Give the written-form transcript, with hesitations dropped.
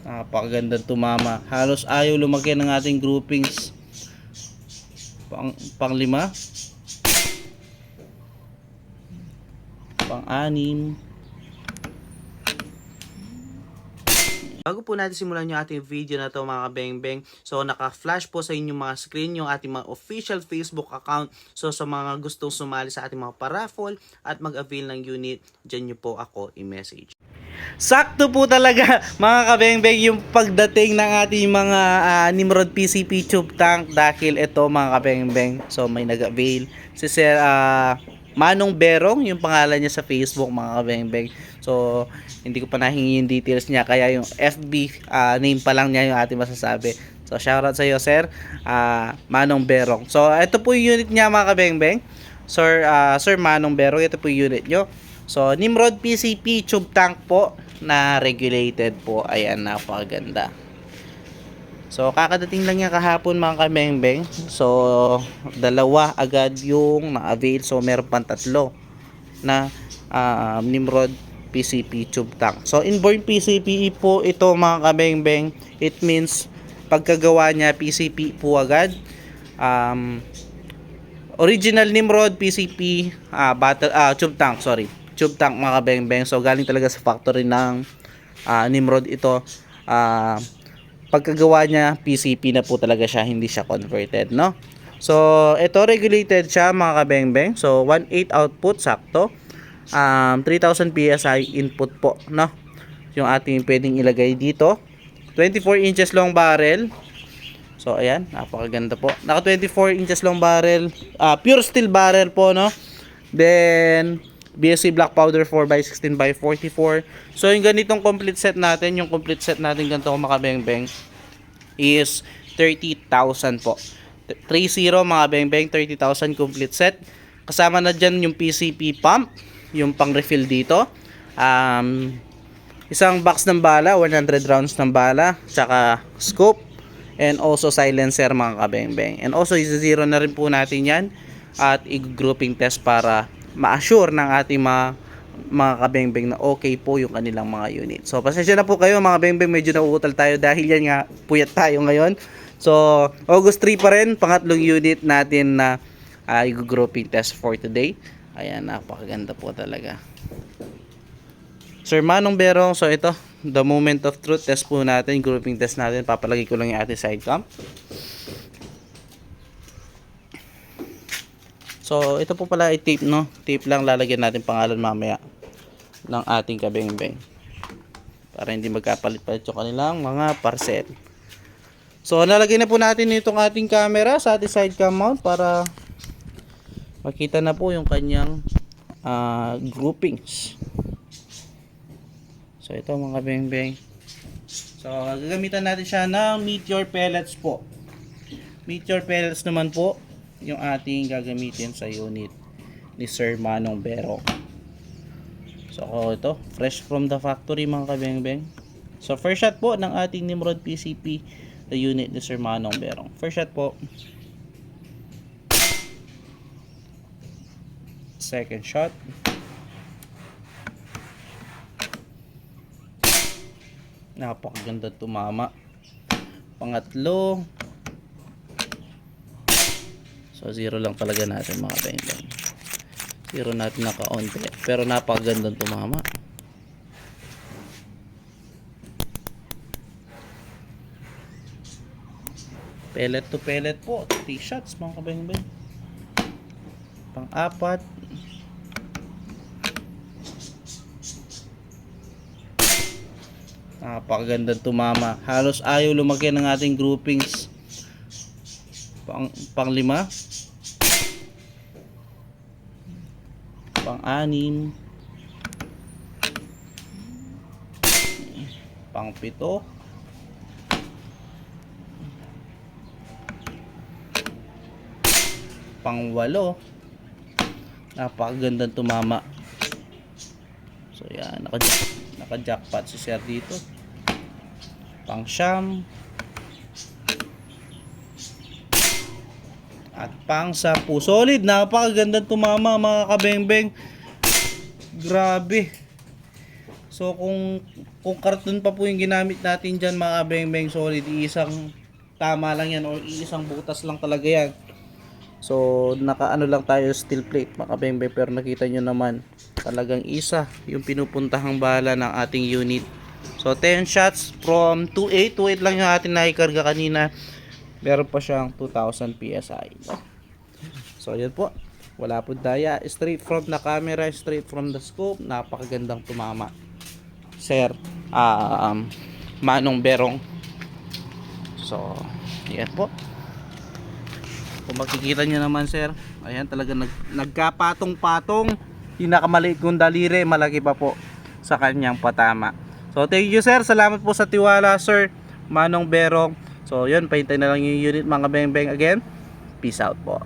Napakagandang tumama. Halos ayaw lumaki ng ating groupings. Pang-lima, pang-anim. Bago po natin simulan yung ating video na to mga kabeng-beng, so naka-flash po sa inyong mga screen yung ating mga official Facebook account. So sa mga gustong sumali sa ating mga paraffle at mag-avail ng unit, dyan nyo po ako i-message. Sakto po talaga mga kabeng-beng yung pagdating ng ating mga Nimrod PCP tube tank dahil ito mga kabeng-beng. So may nag-avail si Sir Manong Berong yung pangalan niya sa Facebook mga kabeng-beng. So hindi ko pa nahingi yung details niya kaya yung FB name pa lang niya yung ating masasabi. So shoutout sa iyo Sir Manong Berong. So ito po yung unit niya mga kabeng-beng. Sir Manong Berong, ito po yung unit nyo. So, Nimrod PCP tube tank po na regulated po. Ayan, napakaganda. So, kakadating lang niya kahapon mga kameng-beng. So, dalawa agad yung na-avail. So, meron pang tatlo na Nimrod PCP tube tank. So, inborn PCP po ito mga kameng-beng. It means, pagkagawa niya PCP po agad. Original Nimrod PCP tube tank, sorry. Tube tank mga kabeng-beng. So galing talaga sa factory ng Nimrod ito. Pagkagawa niya PCP na po talaga siya, hindi siya converted, no? So ito regulated siya mga kabeng-beng. So 1.8 output sakto. 3,000 PSI input po, no? Yung ating pwedeng ilagay dito. 24 inches long barrel. So ayan, napakaganda po. Naka 24 inches long barrel, pure steel barrel po, no? Then BSC black powder 4x16x44. So yung ganitong complete set natin, yung complete set natin ganito makabeng-beng is 30,000 po. 30 mga beng-beng, 30,000 complete set. Kasama na dyan yung PCP pump, yung pang refill dito. Isang box ng bala, 100 rounds ng bala, tsaka scope, and also silencer mga kabeng-beng. And also i-zero na rin po natin yan at i-grouping test para ma-assure ng ating mga kabeng-beng na okay po yung kanilang mga unit. So pasensya na po kayo mga beng-beng, medyo nauutal tayo dahil yan nga puyat tayo ngayon. So August 3 pa rin, pangatlong unit natin na i-grouping test for today. Ayan, napakaganda po talaga. Sir Manong Berong, so ito, the moment of truth test po natin, grouping test natin. Papalagay ko lang yung ating side cam. So ito po pala ay tape, no? Tape lang, lalagyan natin pangalan mamaya ng ating kabeng-beng para hindi magkapalit-palit yung kanilang mga parcel. So nalagyan na po natin itong ating camera sa ating side cam mount para makita na po yung kanyang groupings. So ito mga kabeng-beng. So gagamitan natin siya ng Meteor pellets po. Meteor pellets naman po yung ating gagamitin sa unit ni Sir Manong Berong. So ito, fresh from the factory mga kabeng-beng. So first shot po ng ating Nimrod PCP, the unit ni Sir Manong Berong. First shot po. Second shot. Napakaganda tumama. Pangatlo. So zero lang talaga natin mga beng-beng. Zero natin naka-onte. Pero napakagandang tumama. Pellet to pellet po. 3 shots mga kabeng-beng. Pang-apat. Napakagandang tumama. Halos ayaw lumaki ng ating groupings. Pang-lima. Pang-anim. Pang-pito. Pang-walo. Napakagandang tumama. So yan, naka-jackpot si Sir dito. Pang-siyam. At pang-10. Solid, napakagandang tumama mga kabeng-beng. Grabe. So kung karton pa po yung ginamit natin dyan mga beng-beng solid, isang tama lang yan or isang butas lang talaga yan. So nakaano lang tayo steel plate mga beng-beng, pero nakita nyo naman talagang isa yung pinupuntahang bala ng ating unit. So 10 shots from 28 lang yung ating naikarga kanina. Meron pa siyang 2000 PSI. So yan po. Wala po daya. Straight from the camera, straight from the scope. Napakagandang tumama. Sir, Manong Berong. So, yan po. Kung makikita nyo naman sir, ayan talaga nagkapatong-patong. Pinakamaliit kong daliri, malaki pa po sa kanyang patama. So thank you sir, salamat po sa tiwala sir, Manong Berong. So yun, pahintay na lang yung unit mga beng-beng again. Peace out po.